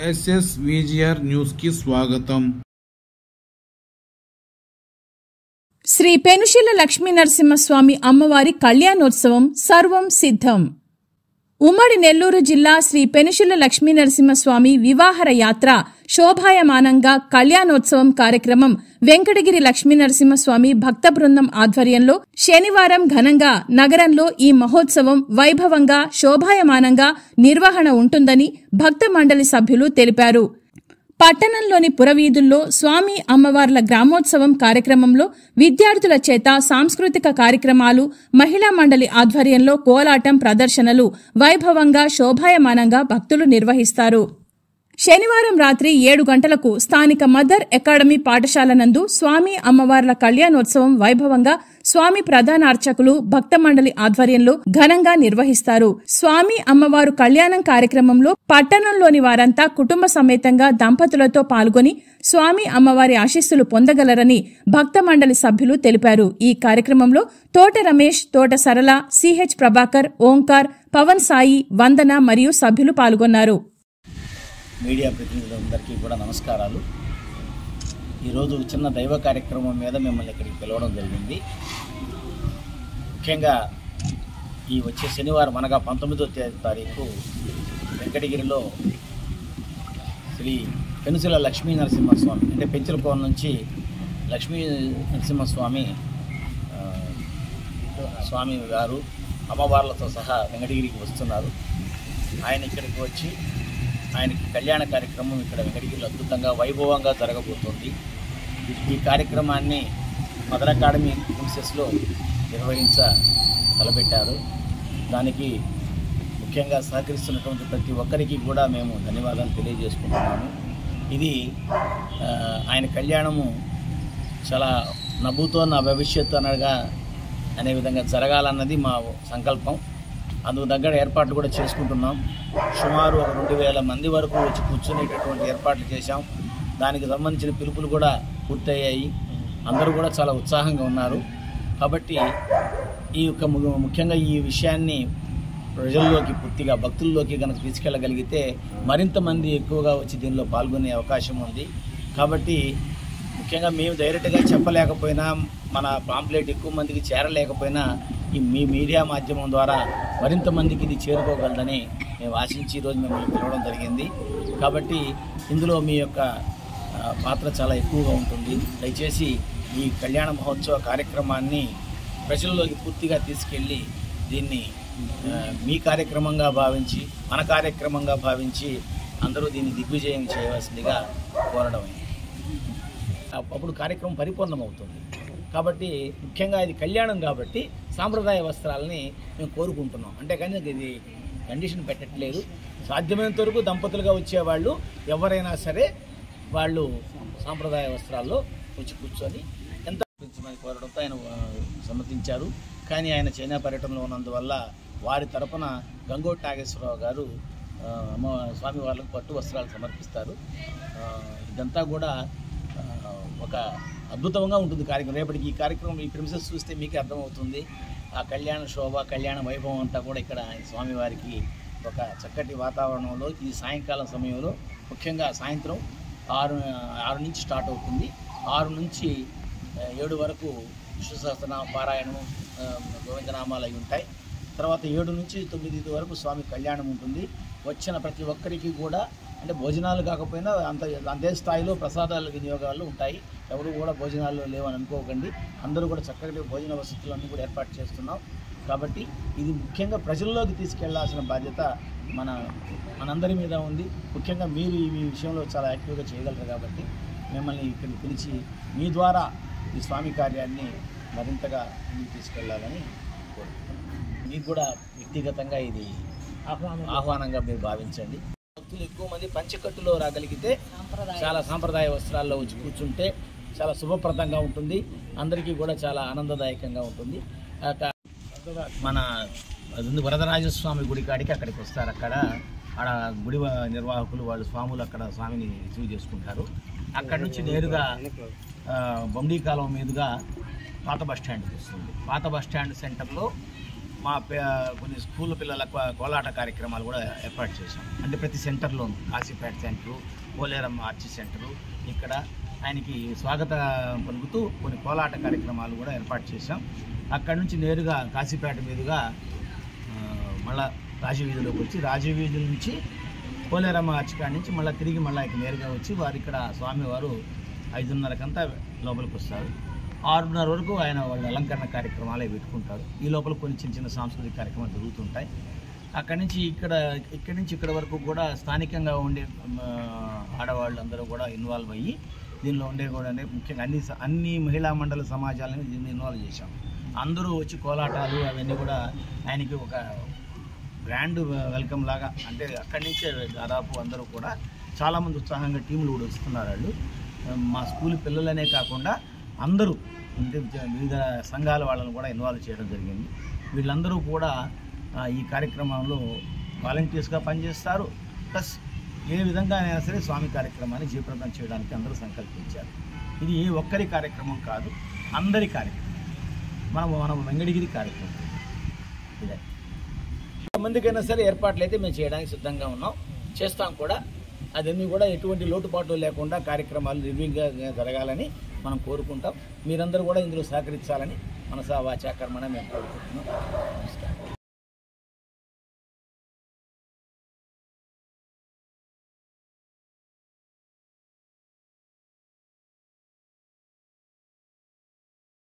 ఎస్ఎస్విజిఆర్ news కి స్వాగతం. శ్రీ పెనుశిల లక్ష్మీ నరసింహస్వామి అమ్మవారి కళ్యాణోత్సవం సర్వం సిద్ధం. ఉమ్మడి నెల్లూరు జిల్లా శ్రీ పెనుశిల లక్ష్మీ నరసింహస్వామి వివాహర యాత్ర శోభాయమానంగా కళ్యాణోత్సవం కార్యక్రమం వెంకటగిరి లక్ష్మీ నరసింహస్వామి భక్త బృందం ఆధ్వర్యంలో శనివారం ఘనంగా నగరంలో ఈ మహోత్సవం వైభవంగా శోభాయమానంగా నిర్వహణ ఉంటుందని భక్త మండలి సభ్యులు తెలిపారు. పట్టణంలోని పురవీధుల్లో స్వామి అమ్మవార్ల గ్రామోత్సవం కార్యక్రమంలో విద్యార్థుల చేత సాంస్కృతిక కార్యక్రమాలు, మహిళా మండలి ఆధ్వర్యంలో కోలాటం ప్రదర్శనలు వైభవంగా శోభాయమానంగా భక్తులు నిర్వహిస్తారు. శనివారం రాత్రి 7 గంటలకు స్థానిక మదర్ అకాడమీ పాఠశాల నందు స్వామి అమ్మవార్ల కళ్యాణోత్సవం వైభవంగా స్వామి ప్రధాన అర్చకులు భక్త మండలి ఆధ్వర్యంలో ఘనంగా నిర్వహిస్తారు. స్వామి అమ్మవారు కళ్యాణం కార్యక్రమంలో పట్టణంలోని వారంతా కుటుంబ సమేతంగా దంపతులతో పాల్గొని స్వామి అమ్మవారి ఆశీస్సులు పొందగలరని భక్త మండలి సభ్యులు తెలిపారు. ఈ కార్యక్రమంలో తోట రమేష్, తోట సరళ, సిహెచ్ ప్రభాకర్, ఓంకార్, పవన్ సాయి, వందన మరియు సభ్యులు పాల్గొన్నారు. మీడియా ప్రతినిధులందరికీ కూడా నమస్కారాలు. ఈరోజు చిన్న దైవ కార్యక్రమం మీద మిమ్మల్ని ఇక్కడికి పిలవడం జరిగింది. ముఖ్యంగా ఈ వచ్చే శనివారం అనగా 19వ తారీఖు వెంకటగిరిలో శ్రీ పెనుశిల లక్ష్మీ నరసింహస్వామి అంటే పెంచలకోన నుంచి లక్ష్మీ నరసింహస్వామి స్వామి గారు అమ్మవార్లతో సహా వెంకటగిరికి వస్తున్నారు. ఆయన ఇక్కడికి వచ్చి ఆయనకి కళ్యాణ కార్యక్రమం ఇక్కడ వెంకటగిరిలో అద్భుతంగా వైభవంగా జరగబోతోంది. ఈ కార్యక్రమాన్ని మదర్ అకాడమీ ప్రిన్సెస్లో తలపెట్టారు. దానికి ముఖ్యంగా సహకరిస్తున్నటువంటి ప్రతి ఒక్కరికి కూడా మేము ధన్యవాదాలు తెలియజేసుకుంటున్నాము. ఇది ఆయన కళ్యాణము చాలా నవ్వుతో నా భవిష్యత్తు అనే విధంగా జరగాలన్నది మా సంకల్పం. అందుకు దగ్గర ఏర్పాట్లు కూడా చేసుకుంటున్నాం. సుమారు 2,000 మంది వరకు వచ్చి కూర్చునేటటువంటి ఏర్పాట్లు చేశాం. దానికి సంబంధించిన పిలుపులు కూడా పూర్తయ్యాయి. అందరూ కూడా చాలా ఉత్సాహంగా ఉన్నారు. కాబట్టి ఈ యొక్క ముఖ్యంగా ఈ విషయాన్ని ప్రజల్లోకి పూర్తిగా భక్తుల్లోకి కనుక తీసుకెళ్ళగలిగితే మరింత మంది ఎక్కువగా వచ్చి దీనిలో పాల్గొనే అవకాశం ఉంది. కాబట్టి ముఖ్యంగా మేము డైరెక్ట్గా చెప్పలేకపోయినా, మన పాంప్లెట్ ఎక్కువ మందికి చేరలేకపోయినా ఈ మీ మీడియా మాధ్యమం ద్వారా మరింత మందికి ఇది చేరుకోగలదని మేము ఆశించి ఈరోజు మిమ్మల్ని పిలవడం జరిగింది. కాబట్టి ఇందులో మీ యొక్క పాత్ర చాలా ఎక్కువగా ఉంటుంది. దయచేసి ఈ కళ్యాణ మహోత్సవ కార్యక్రమాన్ని ప్రజల్లోకి పూర్తిగా తీసుకెళ్ళి దీన్ని మీ కార్యక్రమంగా భావించి, మన కార్యక్రమంగా భావించి అందరూ దీన్ని దిగ్విజయం చేయవలసిందిగా కోరడం. అప్పుడు కార్యక్రమం పరిపూర్ణమవుతుంది. కాబట్టి ముఖ్యంగా ఇది కళ్యాణం కాబట్టి సాంప్రదాయ వస్త్రాలని మేము కోరుకుంటున్నాం. అంటే కానీ ఇది కండిషన్ పెట్టట్లేదు. సాధ్యమైనంత వరకు దంపతులుగా వచ్చేవాళ్ళు ఎవరైనా సరే వాళ్ళు సాంప్రదాయ వస్త్రాల్లో వచ్చి కూర్చొని ఎంత కోరడంతో ఆయన సమ్మతించారు. కానీ ఆయన చైనా పర్యటనలో ఉన్నందువల్ల వారి తరపున గంగోటి నాగేశ్వరరావు గారు స్వామి వాళ్ళకు పట్టు వస్త్రాలు సమర్పిస్తారు. ఇదంతా కూడా ఒక అద్భుతంగా ఉంటుంది కార్యక్రమం. రేపటికి ఈ కార్యక్రమం ఈ ప్రిమిసెస్ చూస్తే మీకు అర్థమవుతుంది. ఆ కళ్యాణ శోభ, కళ్యాణ వైభవం అంతా కూడా ఇక్కడ స్వామివారికి ఒక చక్కటి వాతావరణంలో ఈ సాయంకాలం సమయంలో ముఖ్యంగా సాయంత్రం 6 నుంచి స్టార్ట్ అవుతుంది. 6 నుంచి 7 వరకు విష్ణు సహస్రనామ పారాయణం, గోవిందనామాలు అవి ఉంటాయి. తర్వాత 7 నుంచి 9 వరకు స్వామి కళ్యాణం ఉంటుంది. వచ్చిన ప్రతి ఒక్కరికి కూడా అంటే భోజనాలు కాకపోయినా అంతే స్థాయిలో ప్రసాదాల వినియోగాలు ఉంటాయి. ఎవరు కూడా భోజనాలు లేవని అనుకోకండి. అందరూ కూడా చక్కటి భోజన వసతులన్నీ కూడా ఏర్పాటు చేస్తున్నాం. కాబట్టి ఇది ముఖ్యంగా ప్రజల్లోకి తీసుకెళ్లాల్సిన బాధ్యత మనందరి మీద ఉంది. ముఖ్యంగా మీరు ఈ విషయంలో చాలా యాక్టివ్గా చేయగలరు. కాబట్టి మిమ్మల్ని ఇక్కడికి పిలిచి మీ ద్వారా ఈ స్వామి కార్యాన్ని మరింతగా ముందుకు తీసుకెళ్లాలని కోరుకుంటున్నాను. మీకు కూడా వ్యక్తిగతంగా ఇది ఆహ్వానంగా మీరు భావించండి. భక్తులు ఎక్కువ మంది పంచకట్టులో రాగలిగితే, చాలా సాంప్రదాయ వస్త్రాల్లో వచ్చి కూర్చుంటే చాలా శుభప్రదంగా ఉంటుంది. అందరికీ కూడా చాలా ఆనందదాయకంగా ఉంటుంది. మన వరదరాజస్వామి గుడి కాడికి అక్కడికి వస్తారు. అక్కడ గుడి నిర్వాహకులు వాళ్ళు స్వాములు అక్కడ స్వామిని రిసీవ్ చేసుకుంటారు. అక్కడ నుంచి నేరుగా బొండీ కాలం మీదుగా పాత బస్టాండ్కి వస్తుంది. పాత బస్టాండ్ సెంటర్లో మా కొన్ని స్కూల్ పిల్లల కోలాట కార్యక్రమాలు కూడా ఏర్పాటు చేశాం. అంటే ప్రతి సెంటర్లోనూ Kasipeta centre, Poleramma arch centre, ఇక్కడ ఆయనకి స్వాగత పలుకుతూ కొన్ని కోలాట కార్యక్రమాలు కూడా ఏర్పాటు చేశాం. అక్కడి నుంచి నేరుగా కాశీపేట మీదుగా మళ్ళా రాజవీధిలోకి వచ్చి, రాజవీధి నుంచి పోలేరమ్మ ఆర్చి కాడి నుంచి మళ్ళీ తిరిగి ఇక్కడ నేరుగా వచ్చి వారు ఇక్కడ స్వామివారు 5:30కంతా లోపలికి వస్తారు. 6:30 వరకు ఆయన వాళ్ళ అలంకరణ కార్యక్రమాలే పెట్టుకుంటారు. ఈ లోపల కొన్ని చిన్న చిన్న సాంస్కృతిక కార్యక్రమాలు జరుగుతుంటాయి. ఇక్కడి నుంచి ఇక్కడ వరకు కూడా స్థానికంగా ఉండే ఆడవాళ్ళు అందరూ కూడా ఇన్వాల్వ్ అయ్యి దీనిలో ఉండే కూడా ముఖ్యంగా అన్ని మహిళా మండల సమాజాలను దీన్ని ఇన్వాల్వ్ చేశాం. అందరూ వచ్చి కోలాటాలు అవన్నీ కూడా ఆయనకి ఒక గ్రాండ్ వెల్కమ్ లాగా, అంటే అక్కడి నుంచే దాదాపు అందరూ కూడా చాలామంది ఉత్సాహంగా టీములు కూడా వస్తున్నారు. వాళ్ళు మా స్కూల్ పిల్లలనే కాకుండా అందరూ, అంటే వివిధ సంఘాల వాళ్ళని కూడా ఇన్వాల్వ్ చేయడం జరిగింది. వీళ్ళందరూ కూడా ఈ కార్యక్రమంలో వాలంటీర్స్గా పనిచేస్తారు. ప్లస్ ఏ విధంగా అయినా సరే స్వామి కార్యక్రమాన్ని జయప్రదం చేయడానికి అందరూ సంకల్పించారు. ఇది ఏ ఒక్కరి కార్యక్రమం కాదు, అందరి కార్యక్రమం. మనం వెంకటగిరి కార్యక్రమం ఇదే. ఎంతమందికైనా సరే ఏర్పాట్లు అయితే మేము చేయడానికి సిద్ధంగా ఉన్నాం, చేస్తాం కూడా. అదన్నీ కూడా ఎటువంటి లోటుపాట్లు లేకుండా కార్యక్రమాలు నిర్విఘ్నంగా జరగాలని మనం కోరుకుంటాం. మీరందరూ కూడా ఇందులో సహకరించాలని మనసా వాచా కర్మణ మేము కోరుకుంటున్నాం.